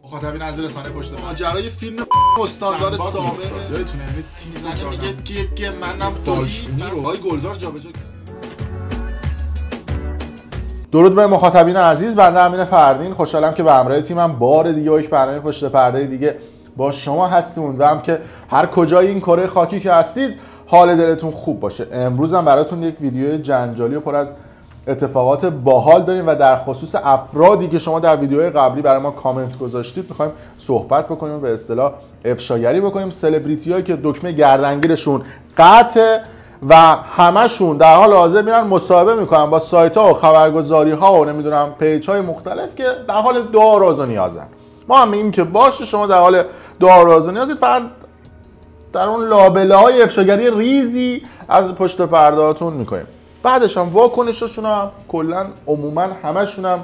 مخاطبین از رسانه پشت ماجرای فیلم استاندار سابق یادتونه یعنی تیم زنه میگه که منم دالشونی رو آقای گلزار جابجا کرد. درود به مخاطبین عزیز، بنده امین فردین خوشحالم که به همراه تیمم بار دیگه و یک برنامه پشت پرده دیگه با شما هستیم. امیدوارم که هر کجای این کره خاکی که هستید حال دلتون خوب باشه. امروز هم براتون یک ویدیو جنجالی و پر از اتفاقات باحال داریم و در خصوص افرادی که شما در ویدیوهای قبلی برای ما کامنت گذاشتید می‌خوایم صحبت بکنیم و به اصطلاح افشاگری بکنیم. سلبریتی‌هایی که دکمه گردنگیرشون قطعه و همشون در حال حاضر میرن مصاحبه میکنن با سایت‌ها و خبرگزاری‌ها و نمیدونم پیج‌های مختلف که در حال دعا و راز و نیازن. ما هم میگیم که باشه شما در حال دعا و راز و نیازید، فقط در اون لابله‌های افشاگری ریزی از پشت پرده‌هاتون میکنیم. بعدش هم واکنششون هم کلا عموما همشون هم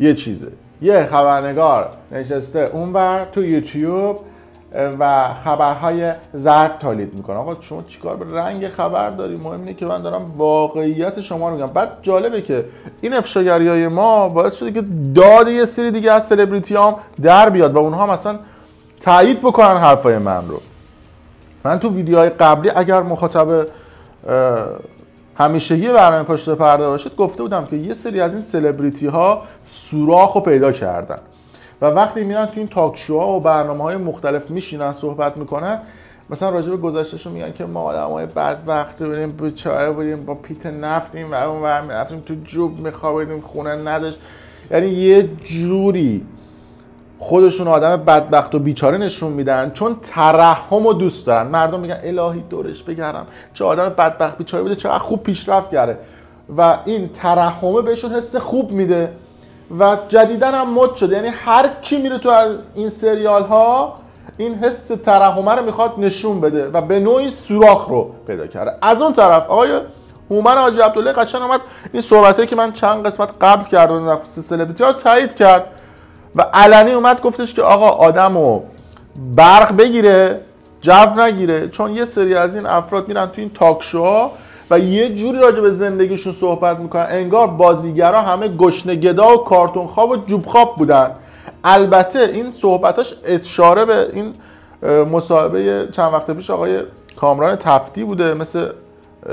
یه چیزه، یه خبرنگار نشسته اونور تو یوتیوب و خبرهای زرد تولید میکنه. آقا شما چیکار به رنگ خبر داری؟ مهم اینه که من دارم واقعیت شما رو میگم. بعد جالبه که این افشاگری‌های ما باعث شده که داد یه سری دیگه از سلبریتی هم در بیاد و اونها مثلا تایید بکنن حرفای من رو. من تو ویدیوهای قبلی اگر مخاطب همیشگی برنامه پشت پرده باشید گفته بودم که یه سری از این سلبریتی ها سوراخ رو پیدا کردن و وقتی میرن تو این تاک شوها و برنامه‌های مختلف میشینن صحبت میکنن، مثلا راجع به گذشتهشون میگن که ما آدمای بدبخت بودیم، بیچاره بودیم، با پیت نفتیم و اونور میرفتیم تو جوب میخوابیدیم، خونه نداشت. یعنی یه جوری خودشون آدم بدبخت و بیچاره نشون میدن چون ترحم رو دوست دارن. مردم میگن الهی دورش بگردم چه آدم بدبخت بیچاره بوده، چقدر خوب پیشرفت کرده و این ترحمه بهشون حس خوب میده و جدیدن هم مد شده. یعنی هر کی میره تو از این سریال ها این حس ترحمه رو میخواد نشون بده و به نوعی سوراخ رو پیدا کرده. از اون طرف آقای هومن حاجی عبدالله قشنگ اومد این صحبتایی که من چند قسمت قبل کردم در خصوص سلبریتی ها تایید کرد و علنی اومد گفتش که آقا آدمو برق بگیره جو نگیره، چون یه سری از این افراد میرن تو این تاک شوها و یه جوری راجع به زندگیشون صحبت میکنن انگار بازیگرا همه گشنه گدا و کارتون خواب و جوب خواب بودن. البته این صحبتاش اشاره به این مصاحبه چند وقت پیش آقای کامران تفتی بوده، مثل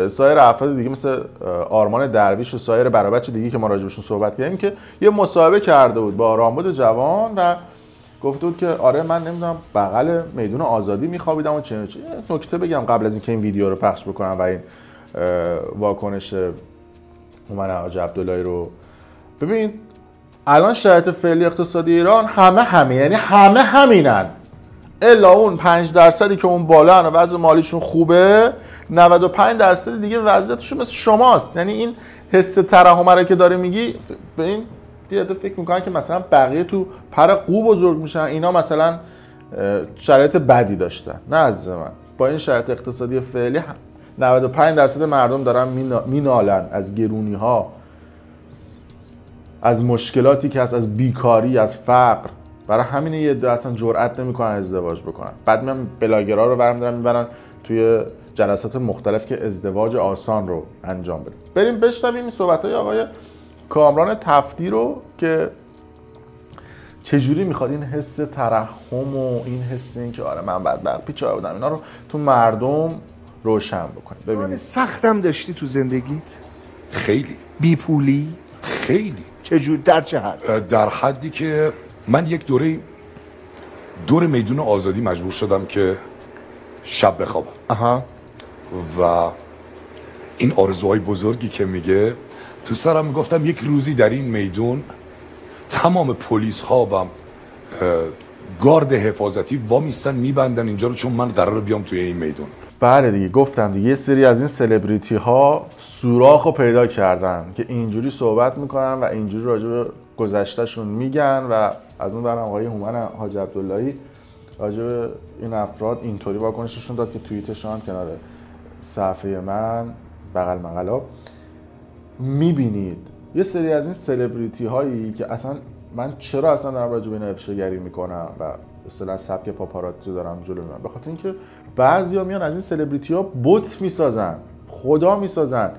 سایر افراد دیگه مثل آرمان درویش و سایر برابچه دیگه که ما راجبشون صحبت کردیم که یه مصاحبه کرده بود با رامبد جوان و گفته بود که آره من نمیدونم بغل میدون آزادی میخوابیدم و چه نکته بگم قبل از اینکه این ویدیو رو پخش بکنم و این واکنش هومن حاجی عبداللهی رو ببین. الان شرایط فعلی اقتصادی ایران همه یعنی همه همینن الا اون 5% که اون بالا و وضع مالیشون خوبه، 95% دیگه وضعیتشون مثل شماست. یعنی این حس ترحم رو که داره میگی به این دیگه فکر میکنن که مثلا بقیه تو پر قو بزرگ میشن، اینا مثلا شرایط بدی داشتن. نه عزیز من، با این شرایط اقتصادی فعلی 95% مردم دارن مینالن از گرونی ها، از مشکلاتی که هست، از بیکاری، از فقر. برای همین یه عده اصلا جرئت نمیکنن ازدواج بکنن. بعد میان بلاگرها رو برمی‌دارن میبرن توی جلسات مختلف که ازدواج آسان رو انجام بده. بریم بشنویم این صحبت‌های آقای کامران تفتی رو که چجوری میخواد این حس ترحم و این حس این که آره من بدبخت بیچاره بودم اینا رو تو مردم روشن بکنه. ببینید سختم داشتی تو زندگیت؟ خیلی. بی پولی؟ خیلی. چجور؟ در چه حد؟ در حدی که من یک دور میدون آزادی مجبور شدم که شب بخوابم. و این آرزوهای بزرگی که میگه تو سرم میگفتم یک روزی در این میدون تمام پلیس ها و گارد حفاظتی وامیستن میبندن اینجا رو چون من قراره بیام توی این میدون. بله دیگه گفتم دیگه یه سری از این سلبریتی ها سوراخ رو پیدا کردن که اینجوری صحبت میکنن و اینجوری راجع به گذشتهشون میگن و از اون برم آقای هومن حاجی عبداللهی راجع به این افراد اینطوری واکنششون داد که توییتشون کنار صفحه من بغل مقالا میبینید یه سری از این سلبریتی هایی که اصلا من چرا اصلا دارم راجع به این افشاگری میکنم و اصطلاحاً سبک پاپاراتزی دارم جلو میبرم، به خاطر اینکه بعضیا میان از این سلبریتی ها بت میسازن، خدا میسازن.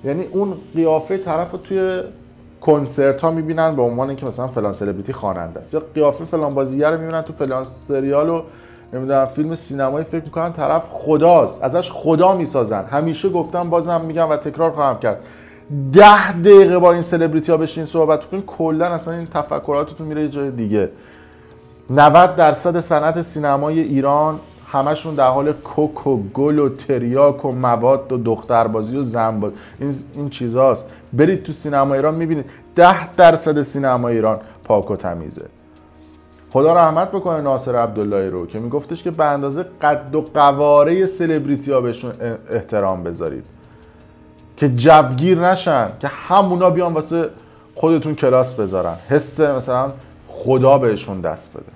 یعنی اون قیافه طرف رو توی کنسرت ها میبینن به عنوان اینکه مثلا فلان سلبریتی خواننده است، یا قیافه فلان بازیگر رو میبینن تو فلان سریال و نمیدونم فیلم سینمایی، فکر میکنن طرف خداست، ازش خدا میسازن. همیشه گفتم بازم میگم و تکرار خواهم کرد، 10 دقیقه با این سلبریتی ها بشین صحبت کنین کلا اصلا این تفکراتتون میره یه جای دیگه. 90% صنعت سینمای ایران همشون در حال کوک و گل و تریاک و مواد و دختربازی و زنبازی این چیزاست. برید تو سینما ایران میبینید 10% سینما ایران پاک و تمیزه. خدا رحمت بکنه ناصر عبداللهی رو که میگفتش که به اندازه قد و قواره سلبریتی ها بهشون احترام بذارید که جوگیر نشن، که همونا بیان واسه خودتون کلاس بذارن، حس مثلا خدا بهشون دست بده.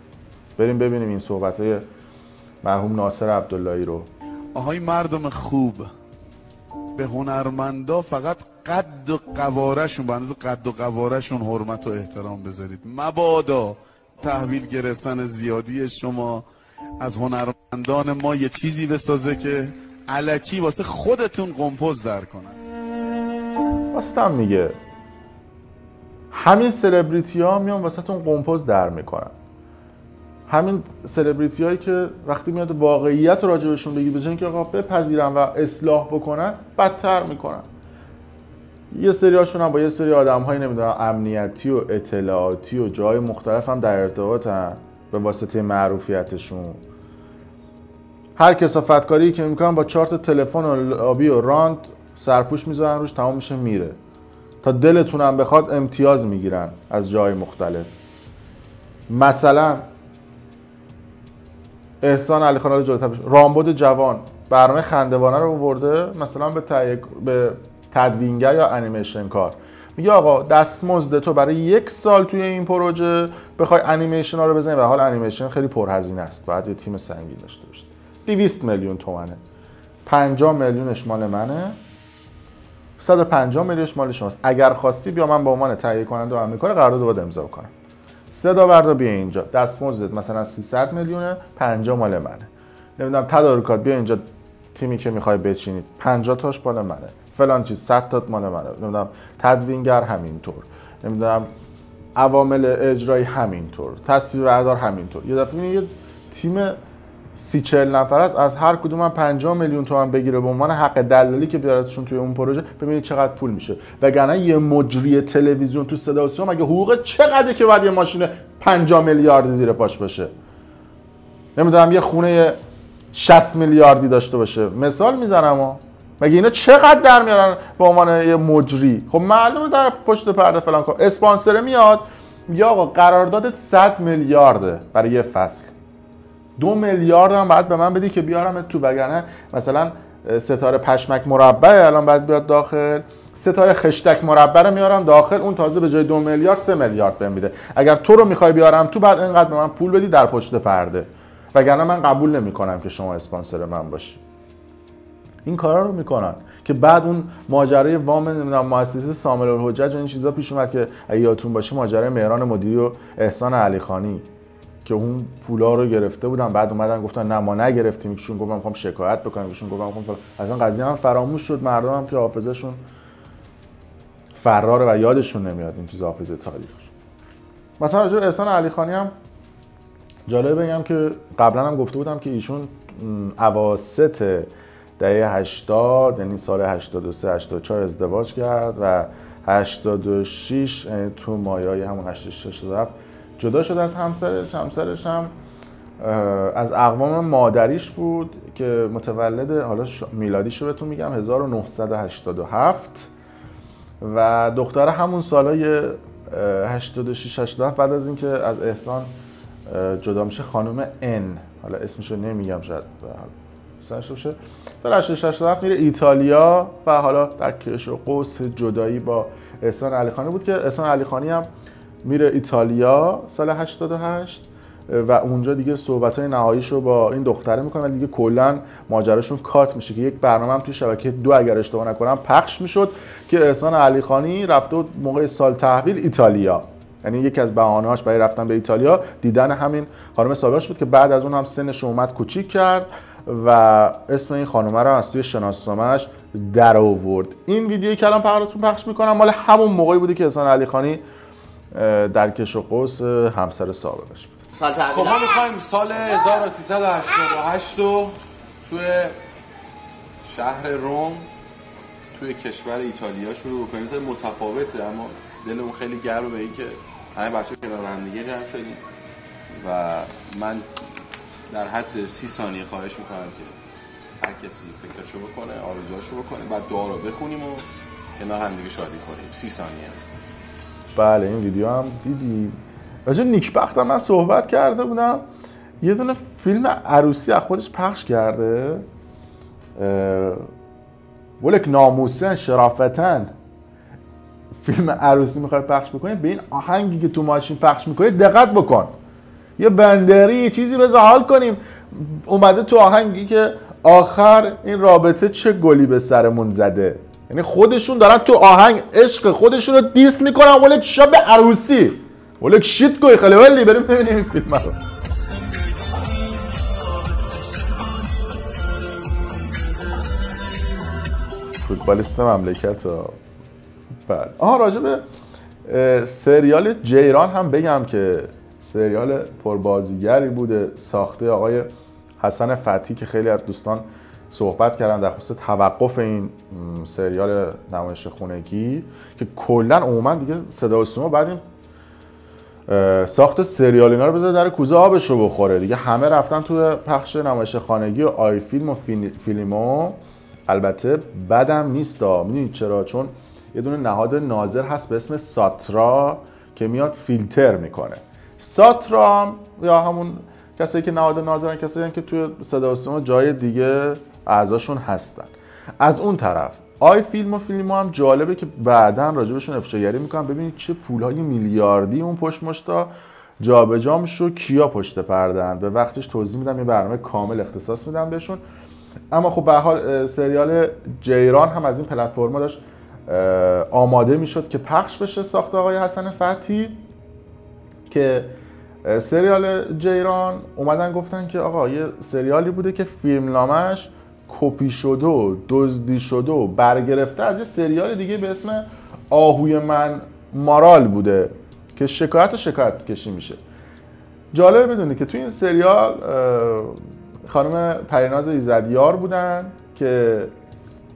بریم ببینیم این صحبت‌های مرحوم ناصر عبداللهی رو. آهای مردم خوب، به هنرمندا فقط قد و قواره‌شون، به اندازه قد و قواره‌شون حرمت و احترام بذارید. مبادا تحویل گرفتن زیادی شما از هنرمندان ما یه چیزی بسازه که الکی واسه خودتون قمپوز در کنن. راستم میگه، همین سلبریتی ها میان واسه تون قمپوز در میکنن. همین سلبریتی هایی که وقتی میاد واقعیت رو راجبشون بگی به جای اینکه آقا بپذیرن و اصلاح بکنن، بدتر میکنن. یه سری هاشون هم با یه سری آدم هایی نمیدونم امنیتی و اطلاعاتی و جای مختلف هم در ارتباطن به واسطه معروفیتشون. هر کثافتکاری که میکنن با 4 تا تلفن و لابی و راند سرپوش میذارن روش، تمام میشه میره. تا دلتون هم بخواد امتیاز میگیرن از جای مختلف. مثلا احسان علیخانی رو جلوتر بشه، رامبد جوان برنامه خندوانه رو آورده مثلا به تدوینگر یا انیمیشن کار، میگه آقا دستمزد تو برای 1 سال توی این پروژه بخوای انیمیشن ها رو بزنی، و حال انیمیشن خیلی پرهزینه است، باید یه تیم سنگین داشته باشید. 200 میلیون تومنه، 50 میلیونش مال منه، 150 میلیونش مال شماست. اگر خواستی بیا من به عنوان تهیه کننده و امضا قرارداد باید امضا کنم. صدا بردا بیا اینجا، دستمزدت مثلا 300 میلیونه، 50 مال منه. نمیدونم تدارکات بیا اینجا، تیمی که میخوای بچینید 50 تاش مال منه، فلان چیز 100 تا مال منه. نمیدونم تدوینگر همینطور، نمیدونم عوامل اجرایی همینطور، تصویربردار همینطور. یه دفعه یه تیم 30-40 نفر است، از هر کدوم هم 50 میلیون تومان بگیره به عنوان حق دلالی که بیارتشون توی اون پروژه، ببینید چقدر پول میشه. وگرنه یه مجری تلویزیون تو صدا و سیما مگه حقوق چقدره که باید یه ماشین 50 میلیارد زیر پاش باشه؟ نمیدونم یه خونه 60 میلیاردی داشته باشه، مثال میزنم ها. مگه اینا چقدر در میارن به عنوان یه مجری؟ خب معلومه در پشت پرده فلان کار. اسپانسر میاد یا آقا قراردادت 100 میلیارده برای یه فصل، 2 میلیارد هم باید به من بدی که بیارم تو، وگرنه مثلا ستاره پشمک مربع الان باید بیاد داخل، ستاره خشتک مربع رو میارم داخل، اون تازه به جای 2 میلیارد 3 میلیارد بهم میده. اگر تو رو میخوای بیارم تو، بعد اینقدر به من پول بدی در پشت پرده، وگرنه من قبول نمیکنم که شما اسپانسر من باشی. این کارا رو میکنن که بعد اون ماجرای وام نمیدونم مؤسسه سامل الحجج و این چیزا پیش اومد که اگه یادتون باشه، ماجرای مهران مدیری و احسان علیخانی که اون پولا رو گرفته بودن، بعد اومدن گفتن نه ما نگرفتیم، ایشون گفت من میخوام شکایت بکنم، ایشون گفت من میخوام، اصلا قضیه هم فراموش شد. مردم هم که حافظه‌شون فراره و یادشون نمیاد این چیز، حافظه تاریخشون. مثلا راجع به احسان علیخانی هم جالب بگم که قبلا هم گفته بودم که ایشون اواسط دهه 80 یعنی سال 83 84 ازدواج کرد و 86 یعنی تو مایه‌های همون 86 جدا شد از همسرش. همسرش هم از اقوام مادریش بود که متولد، حالا میلادیش رو بهتون میگم 1987 و دختره همون سالای 86 87 بعد از اینکه از احسان جدا میشه، خانم ان، حالا اسمش رو نمیگم شاید سرش بشه، سال 87 میره ایتالیا و حالا در کش و قوس جدایی با احسان علیخانی بود که احسان علیخانی هم میره ایتالیا سال 88 و اونجا دیگه صحبت‌های نهاییشو با این دختره میکنه و دیگه کلا ماجراشون کات میشه که یک برنامه هم توی شبکه 2 اگر اشتباه نکنم پخش میشد که احسان علیخانی رفته بود موقع سال تحویل ایتالیا. یعنی یکی از بهانه‌هاش برای رفتن به ایتالیا دیدن همین خانم سابقش بود که بعد از اون هم سنش اومد کوچیک کرد و اسم این خانومه رو از توی شناسنامه‌اش در آورد. این ویدیویی که الان براتون پخش میکنم مال همون موقعی بوده که احسان علیخانی در کش و قوس همسر سابقش بود. خب ما میخوایم سال 1388 رو توی شهر روم توی کشور ایتالیا شروع بکنیم. مثلا متفاوته اما دلمون خیلی گرمه به این که همه بچه‌ها کنار هم دیگه جمع شدیم و من در حد 30 ثانیه خواهش میکنم که هر کسی فکرشو بکنه، آرزوهاشو بکنه، بعد دعا رو بخونیم و کنار هم دیگه شادی کنیم. 30 ثانیه. بله این ویدیو هم دیدی. راجع به نیکبخت من صحبت کرده بودم. یه دونه فیلم عروسی از خودش پخش کرده. ولک ناموسن شرافتن فیلم عروسی میخوای پخش بکنی، به این آهنگی که تو ماشین پخش میکنی دقت بکن. یه بندری یه چیزی بذار حال کنیم. اومده تو آهنگی که آخر این رابطه چه گلی به سرمون زده. یعنی خودشون دارن تو آهنگ عشق خودشون رو دیس میکنن. ولک شب عروسی ولک شیت گوی خیلی ولی بریم ببینیم این فیلم رو. فوتبالیست مملکت ها. بله. راجع به سریال جیران هم بگم که سریال پربازیگری بوده ساخته آقای حسن فتحی که خیلی از دوستان صحبت کردن در خصوص توقف این سریال نمایش خونگی که کلا عموما دیگه صدا و سیما بعد این ساخت سریال اینا رو بذاره در کوزه آبش رو بخوره دیگه. همه رفتن تو پخش نمایش خانگی و آی فیلم و فیلمو. البته بدم نیستا. میدونید چرا؟ چون یه دونه نهاد ناظر هست به اسم ساترا که میاد فیلتر میکنه. ساترا یا همون کسایی که نهاد ناظرن کسایی که توی صدا و سیما جای دیگه اعضاشون هستن. از اون طرف آی فیلم و فیلمو هم جالبه که بعداً راجبشون افشاگری میکنن. ببینید چه پولهای میلیاردی اون پشت مشتا جابجا میشه و کیا پشت پردن. به وقتش توضیح میدم، یه برنامه کامل اختصاص میدم بهشون. اما خب به هر حال سریال جیران هم از این پلتفرما داشت آماده میشد که پخش بشه، ساخته آقای حسن فتحی. که سریال جیران اومدن گفتن که آقا یه سریالی بوده که فیلمنامه‌اش کپی شده و دزدی شده و برگرفته از یه سریال دیگه به اسم آهوی من مارال بوده که شکایت کشی میشه. جالبه بدونی که تو این سریال خانم پریناز ایزدیار بودن که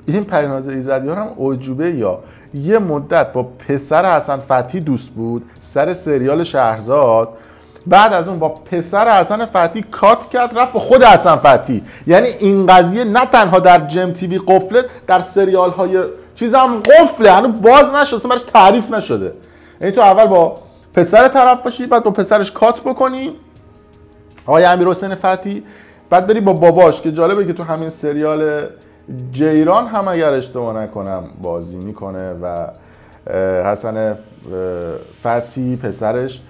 این پریناز ایزدیار هم عجوبه یا یه مدت با پسر حسن فتحی دوست بود سر سریال شهرزاد. بعد از اون با پسر حسن فتحی کات کرد رفت با خود حسن فتحی. یعنی این قضیه نه تنها در جم تیوی قفله، در سریال های چیز هم قفله، هنوز باز نشده، براش تعریف نشده. یعنی تو اول با پسر طرف باشی، بعد با پسرش کات بکنی آقای امیرحسین فتحی، بعد بری با باباش. که جالبه که تو همین سریال جیران هم اگر اشتباه نکنم بازی میکنه و حسن فتحی پسرش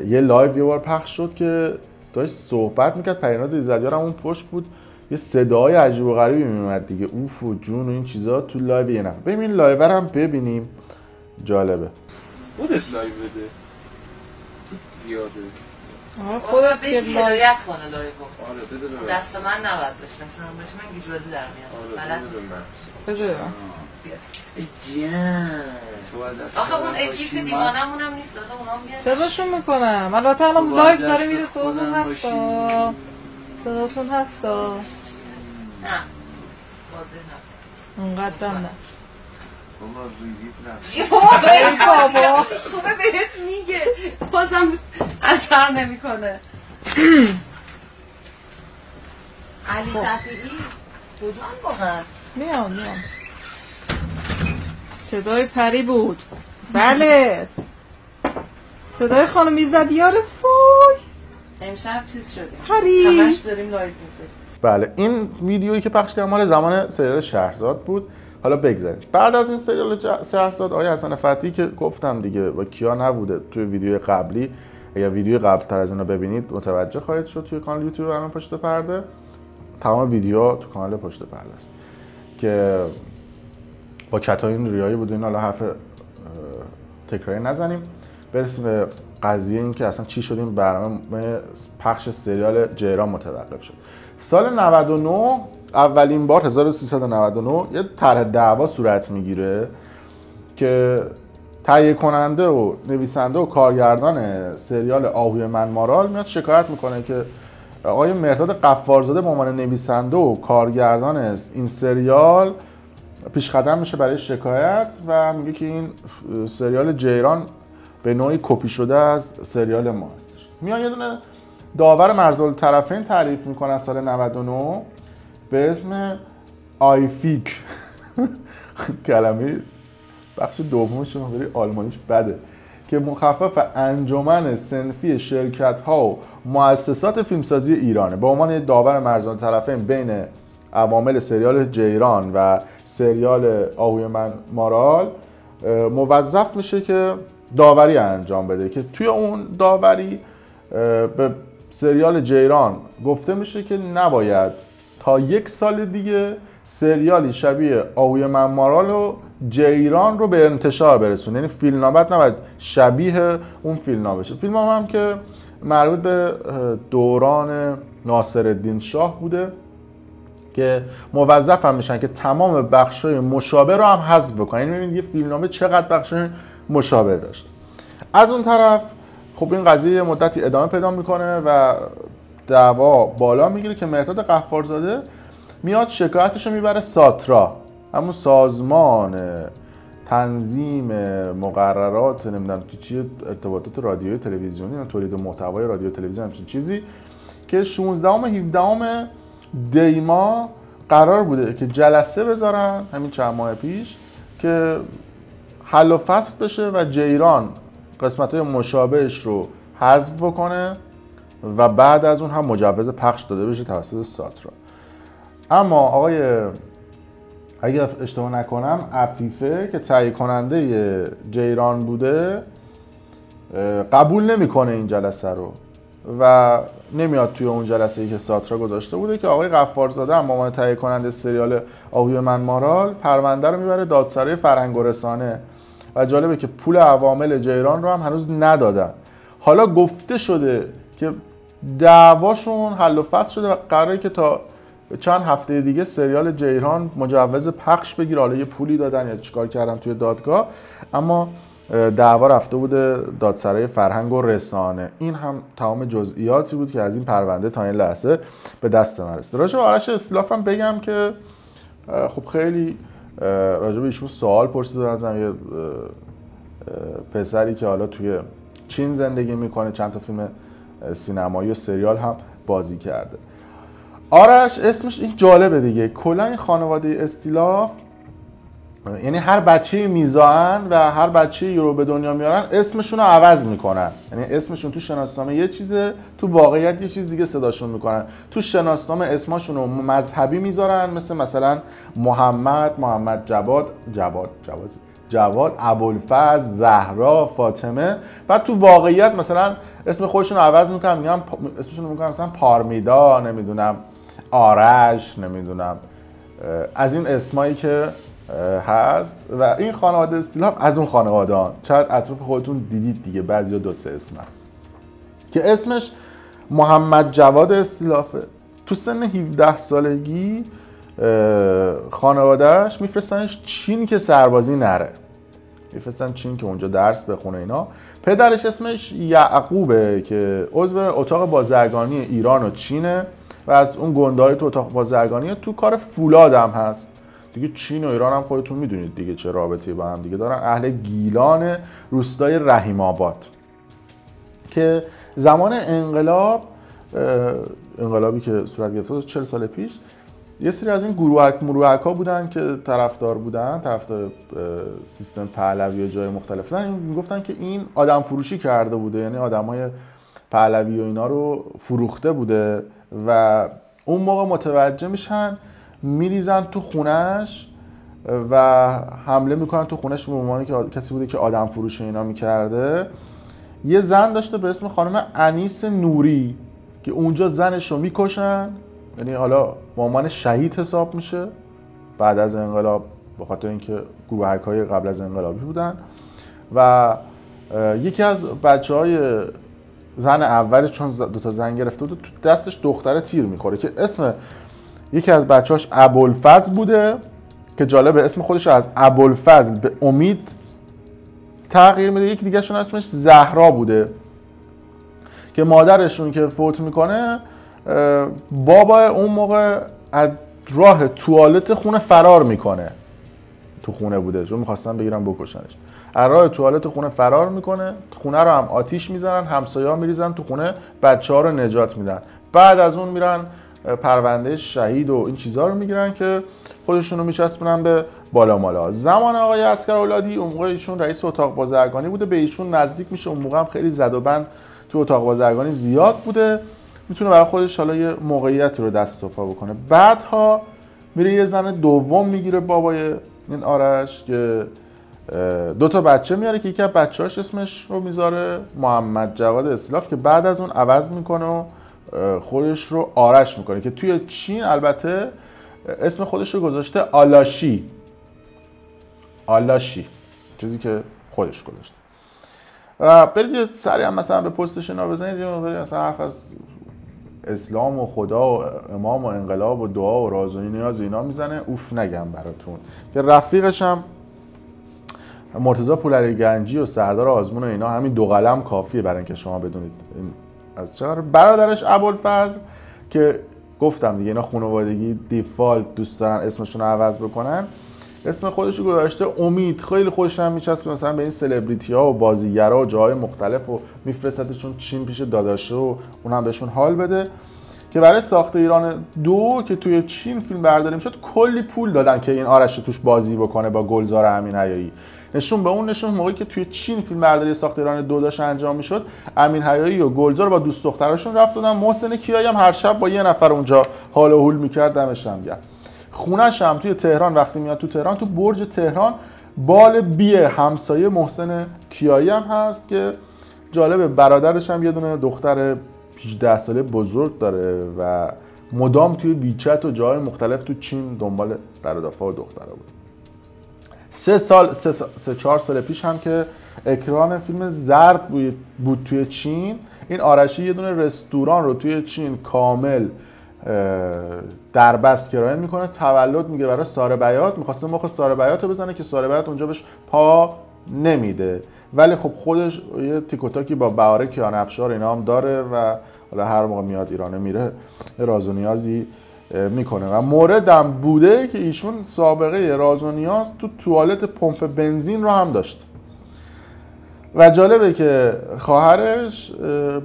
یه لایو یه بار پخش شد که داشت صحبت میکرد. پریناز ایزدیار هم اون پشت بود، یه صدای عجیب و غریبی میومد دیگه، اوف و جون و این چیزا تو لایو یه نفر. ببین لایو رو هم ببینیم، جالبه. خودت لایو بده زیاده. خودت که هدایت کنه لایو. آره بده. دست من نباید بشه، مثلا باشه من گیج‌بازی در میاد. بلد نیستم. بده. آخه اون اکیپ دیوانمون هم نیست، اصلا اونام بیان صداشون میکنم. البته الان لایو داره میره، صداتون هستا. صداتون هستا. نه واضح نه اونقدر نه. بابا خوبه بهت میگه بازم اثر نمیکنه. علی شفیعی دودان واقعا میام صدای پری بود. بله صدای خانم ایزدیار فوی. امشب چیز شدیم پری همش داریم لایو میذاریم. بله این ویدیویی که پخش کردم مال زمان سریال شهرزاد بود. حالا بگذاریم بعد از این سریال شهرزاد آقای حسن فتحی که گفتم دیگه با کیا نبوده توی ویدیو قبلی، اگر ویدیو قبل تر از اینا ببینید متوجه خواهید شد. توی کانال یوتیوب برنامه پشت پرده تمام ویدیو تو کانال پشت پرده است که با کتاین ریایی بود. این حالا حرف تکراری نزنیم، برسیم به قضیه این که اصلا چی شد این برنامه پخش سریال جیران متوقف شد. سال 99 اولین بار 1399 یه طرح دعوا صورت میگیره که تهیه کننده و نویسنده و کارگردان سریال آهوی من مارال میاد شکایت میکنه که آقای مهرداد غفارزاده به عنوان نویسنده و کارگردان این سریال پیشقدم میشه برای شکایت و میگه که این سریال جیران به نوعی کپی شده از سریال ما هستش. میان یه دونه داور مرزالطرفین تعریف میکنن سال 99 به اسم آیفیک کلمه بخش دومش بری آلمانیش بده که مخفف انجمن صنفی شرکت‌ها و مؤسسات فیلمسازی ایرانه. به عنوان داور مرزالطرفین بین عوامل سریال جیران و سریال آهوی من مارال موظف میشه که داوری انجام بده که توی اون داوری به سریال جیران گفته میشه که نباید تا 1 سال دیگه سریالی شبیه آهوی من مارال و جیران رو به انتشار برسونه، یعنی فیلمنامه نباید شبیه اون فیلمنامه بشه. فیلمنامه هم که مربوط به دوران ناصرالدین شاه بوده که موظف هم میشن که تمام بخشای مشابه رو هم حذف بکنن. یعنی ببینید یه فیلمنامه چقدر بخشای مشابه داشت. از اون طرف خب این قضیه مدتی ادامه پیدا میکنه و دعوا بالا میگیره که مهرداد غفارزاده میاد شکایتش رو میبره ساترا، همون سازمان تنظیم مقررات نمیدونم چی ارتباطات رادیویی تلویزیونی، تولید محتوای رادیو تلویزیون همچین چیزی، که 16 و 17 دی ماه قرار بوده که جلسه بذارن همین چند ماه پیش که حل و فصل بشه و جیران قسمت‌های مشابهش رو حذف بکنه و بعد از اون هم مجوز پخش داده بشه توسط ساترا. اما آقای اگر اشتباه نکنم عفیفه که تهیه کننده جیران بوده قبول نمیکنه این جلسه رو و نمیاد توی اون جلسه‌ای که ساترا گذاشته بوده که آقای غفارزاده هم به عنوان تهیه کننده سریال آهوی من مارال پرونده رو میبره دادسرای فرهنگ و رسانه و جالبه که پول عوامل جیران رو هم هنوز ندادن. حالا گفته شده که دعواشون حل و فصل شده و قراره که تا چند هفته دیگه سریال جیران مجوز پخش بگیره. حالا یه پولی دادن یا چیکار کردن توی دادگاه، اما دعوا رفته بوده دادسرای فرهنگ و رسانه. این هم تمام جزئیاتی بود که از این پرونده تا این لحظه به دست من رسیده. راجع به آرش استیلاف هم بگم که خب خیلی راجع به ایشون سوال پرسیدن ازم. یه پسری که حالا توی چین زندگی میکنه، چند تا فیلم سینمایی و سریال هم بازی کرده. آرش اسمش این جالبه دیگه، کلا این خانواده استیلاف یعنی هر بچه میزان و هر بچه‌ای رو به دنیا میارن اسمشون رو عوض میکنن. یعنی اسمشون تو شناسنامه یه چیزه، تو واقعیت یه چیز دیگه صداشون میکنن. تو شناسنامه اسمشون رو مذهبی میذارن، مثلا محمد جواد، ابوالفضل، زهرا، فاطمه، و تو واقعیت مثلا اسم خودشون رو عوض میکنن، میگن اسمشون رو میکنن مثلا پارمیدا، نمیدونم آرش، نمیدونم از این اسمایی که هست. و این خانواده استیلاف از اون خانواده ها، شاید اطراف خودتون دیدید دیگه، بعضیا 2-3 اسم که اسمش محمد جواد استیلافه. تو سن 17 سالگی خانوادهش میفرستنش چین که سربازی نره، میفرستن چین که اونجا درس بخونه اینا. پدرش اسمش یعقوبه که عضو اتاق بازرگانی ایران و چینه و از اون گندهای تو اتاق بازرگانی تو کار فولاد هم هست دیگه. چین و ایران هم خودتون میدونید دیگه چه رابطه‌ای با هم دیگه دارن. اهل گیلان روستای رحیم آباد که زمان انقلابی که صورت گرفته 40 سال پیش، یه سری از این گروهک‌ها بودن که طرفدار سیستم پهلوی و جای مختلف بودن. میگفتن که این آدم فروشی کرده بوده، یعنی آدمای پهلوی و اینا رو فروخته بوده و اون موقع متوجه میشن، میریزن تو خونش و حمله میکنن تو خونش به عنوان که کسی بوده که آدم فروش اینا میکرده. یه زن داشته به اسم خانم انیس نوری که اونجا زنش رو میکشن، یعنی حالا به عنوان شهید حساب میشه بعد از انقلاب، به خاطر اینکه گروهک‌های قبل از انقلابی بودن. و یکی از بچه‌های زن اولش چون 2 تا زن گرفته بود تو دستش دختر تیر میخوره که اسم یکی از بچه‌هاش ابوالفضل بوده که جالبه اسم خودش از ابوالفضل به امید تغییر میده. یکی دیگه شون اسمش زهرا بوده که مادرشون که فوت میکنه بابا اون موقع از راه توالت خونه فرار میکنه. تو خونه بوده چون میخواستن بگیرن بکشنش. از راه توالت خونه فرار میکنه، خونه رو هم آتیش میزنن، همسایه‌ها میریزن تو خونه، بچه‌ها رو نجات میدن. بعد از اون میرن پرونده شهید و این چیزا رو میگیرن که خودشون رو میچسبونن به بالا مالا. زمان آقای عسکر اولادی اون موقع ایشون رئیس اتاق بازرگانی بوده، به ایشون نزدیک میشه. اون موقع هم خیلی زد و بند تو اتاق بازرگانی زیاد بوده، میتونه برای خودش حالا یه موقعیتی رو دست و پا بکنه. بعدها میره یه زن دوم میگیره بابای این آرش که 2 تا بچه میاره که یکی از بچه‌هاش اسمش رو میذاره محمد جواد اسلاف که بعد از اون عوض میکنه و خودش رو آرش میکنه که توی چین البته اسم خودش رو گذاشته آلاشی، چیزی که خودش گذاشته. و برید یه سری هم مثلا به پستش اینا بزنید، یه مقداری مثلا حرف از اسلام و خدا و امام و انقلاب و دعا و راز و نیاز و اینا میزنه. اوف نگم براتون که رفیقش هم مرتضی پولری گنجی و سردار آزمون و اینا همین 2 قلم کافیه برای اینکه شما بدونید از چه. برادرش ابوالفضل که گفتم دیگه اینا خانوادگی دیفالت دوست دارن اسمشون رو عوض بکنن، اسم خودش رو گذاشته امید. خیلی خوشش هم میچسبه مثلا به این سلبریتی ها و بازیگرا و جاهای مختلف و میفرستتشون چین پیش داداشه و اونم بهشون حال بده که برای ساخت ایران 2 که توی چین فیلم برداری میشد کلی پول دادن که این آرش توش بازی بکنه با گلزار امین حیایی. نشون موقعی که توی چین فیلم برداری ساخت ایران 2 داشت انجام میشد، امین حیایی و گلزار با دوست دختراشون رفت دادن. محسن کیایی هم هر شب با یه نفر اونجا حال و هول میکرد، دمش هم گرم. خونه‌ش هم توی تهران وقتی میاد تو تهران، تو برج تهران بال بی همسایه محسن کیایی هم هست که جالبه برادرش هم یه دونه دختر 18 ساله بزرگ داره و مدام توی ویچت و جای مختلف تو چین دنبال برادرها و دخترها بود. 3-4 سال پیش هم که اکران فیلم زرد بود توی چین، این آرشی یه دونه رستوران رو توی چین کامل دربست کرایه میکنه، تولد میگه برای ساره بیات، میخواسته مخ ساره بیات رو بزنه که ساره بیات اونجا بهش پا نمیده، ولی خب خودش یه تیکوتاکی با بهاره کیان افشار اینا هم داره و حالا هر موقع میاد ایران میره راز و نیازی میکنه. و موردم بوده که ایشون سابقه راز و نیاز تو توالت پمپ بنزین رو هم داشت و جالبه که خواهرش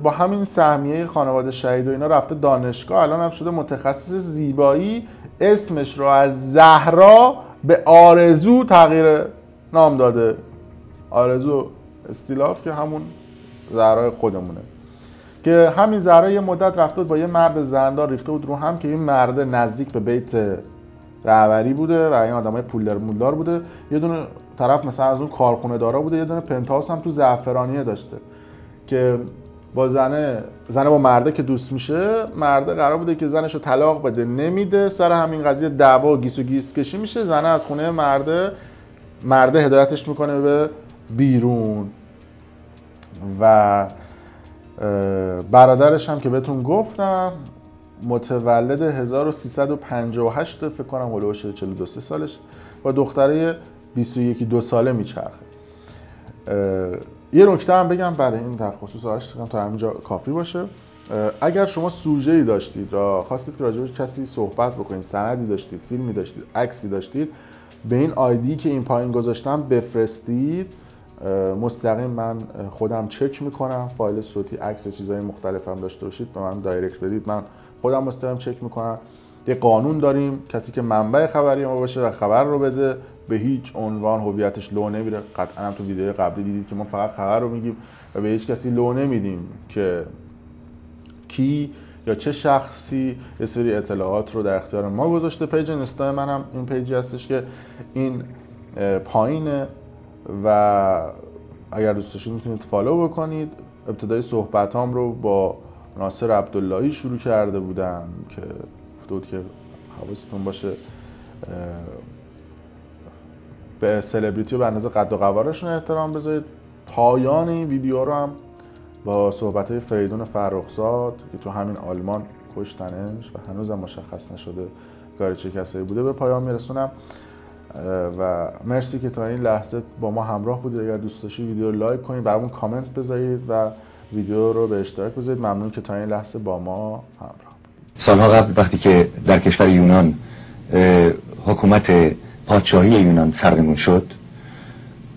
با همین سهمیه خانواده شهید و اینا رفته دانشگاه، الان هم شده متخصص زیبایی، اسمش رو از زهرا به آرزو تغییر نام داده. آرزو استیلاف که همون زهرای خودمونه که همین زهرا یه مدت رفته با یه مرد زندار ریخته بود رو هم که این مرد نزدیک به بیت رهبری بوده و این آدمای پولدار مولدار بوده. یه دونه طرف مثلا از اون کارخونه دارا بوده، یه دونه پنتهاوس هم تو زعفرانیه داشته که با زنه با مرده که دوست میشه، مرده قرار بوده که زنشو طلاق بده، نمیده، سر همین قضیه دعوا و گیس و گیس کشی میشه، زنه از خونه مرده هدایتش میکنه به بیرون و برادرش هم که بهتون گفتم متولد 1358 فکر کنم هولوش 42 سالش و دختره 21-2 ساله میچرخه. یه نکته هم بگم برای این در خصوص آرش تا همینجا کافی باشه. اگر شما سوژه‌ای داشتید را خواستید که راجع به کسی صحبت بکنید، سندی داشتید، فیلمی داشتید، عکسی داشتید، به این آیدی که این پایین گذاشتم بفرستید. مستقیم من خودم چک میکنم، فایل صوتی، عکس، چیزهای مختلف هم داشته باشید به من دایرکت بدید، من خودم مستقیم چک میکنم. یه قانون داریم، کسی که منبع خبری ما باشه و خبر رو بده به هیچ عنوان هویتش لو نمیره. قطعا هم تو ویدیو قبلی دیدید که ما فقط خبر رو میگیم و به هیچ کسی لو نمیدیم که کی یا چه شخصی یه سری اطلاعات رو در اختیار ما گذاشته. پیج اینستا منم این پیجی هستش که این پایینه و اگر دوست داشتید میتونید فالو بکنید. ابتدای صحبتام رو با ناصر عبداللهی شروع کرده بودم که گفت که حواستون باشه به سلبریتی و به اندازه قد و قوارشون احترام بذارید. پایان این ویدیو رو هم با صحبت‌های فریدون فرخزاد که تو همین آلمان کشتنش و هنوزم مشخص نشده کار چه کسایی بوده به پایان میرسونم و مرسی که تا این لحظه با ما همراه بودید. اگر دوست داشتید ویدیو رو لایک کنید، برامون کامنت بذارید و ویدیو رو به اشتراک بذارید. ممنون که تا این لحظه با ما همراه. سالها قبل وقتی که در کشور یونان حکومت پادشاهی یونان سرنگون شد،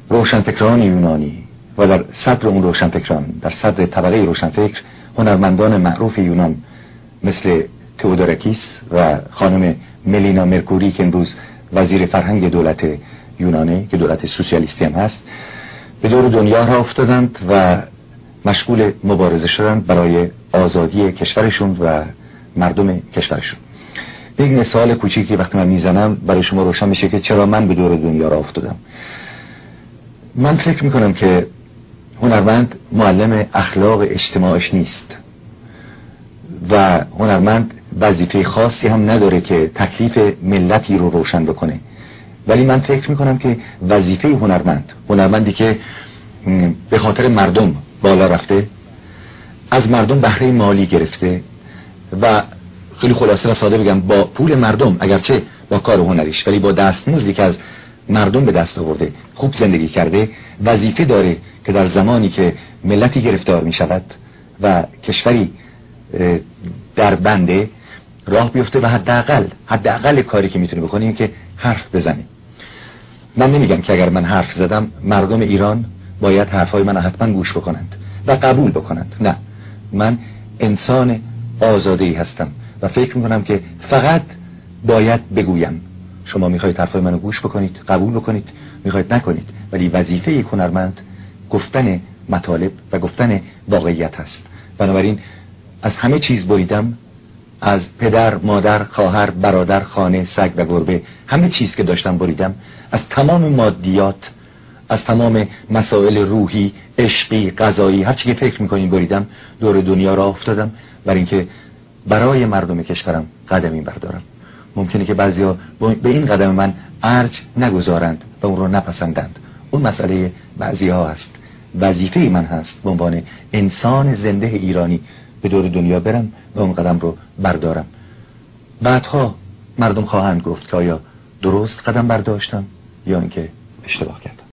روشنفکران یونانی و در صدر اون روشنفکران، در صدر طبقه روشنفکر، هنرمندان معروف یونان مثل تئودورکیس و خانم ملینا مرکوری که امروز وزیر فرهنگ دولت یونانه که دولت سوسیالیستی هم هست، به دور دنیا راه افتادند و مشغول مبارزه شدند برای آزادی کشورشون و مردم کشورشون. یک مثال کوچیکی وقتی من میزنم برای شما روشن میشه که چرا من به دور دنیا راه افتادم. من فکر میکنم که هنرمند معلم اخلاق اجتماعش نیست و هنرمند وظیفه خاصی هم نداره که تکلیف ملتی رو روشن بکنه، ولی من فکر میکنم که وظیفه هنرمندی که به خاطر مردم بالا رفته، از مردم بهره مالی گرفته و خیلی خلاصه و ساده بگم با پول مردم، اگرچه با کار هنریش ولی با دستمزدی که از مردم به دست آورده خوب زندگی کرده، وظیفه داره که در زمانی که ملتی گرفتار می شود و کشوری در بنده راه بیفته و حداقل کاری که میتونه بکنه این که حرف بزنه. من نمیگم که اگر من حرف زدم مردم ایران باید حرفای من حتما گوش بکنند و قبول بکنند، نه، من انسان آزاده‌ای هستم و فکر میکنم که فقط باید بگویم. شما میخواید حرفای منو گوش بکنید، قبول بکنید، میخواید نکنید، ولی وظیفه یک هنرمند گفتن مطالب و گفتن واقعیت هست. بنابراین از همه چیز بریدم، از پدر، مادر، خواهر، برادر، خانه، سگ و گربه، همه چیز که داشتم بریدم، از تمام مادیات، از تمام مسائل روحی، عشقی، قضایی، هر چی که فکر میکنین بریدم، دور دنیا راه افتادم برای اینکه برای مردم کشورم قدمی بردارم. ممکنه که بعضیا به این قدم من ارج نگذارند و اون رو نپسندند، اون مسئله بعضی‌ها هست. وظیفه من هست به عنوان انسان زنده ایرانی به دور دنیا برم و اون قدم رو بردارم. بعدها مردم خواهند گفت که آیا درست قدم برداشتم یا اینکه اشتباه کردم.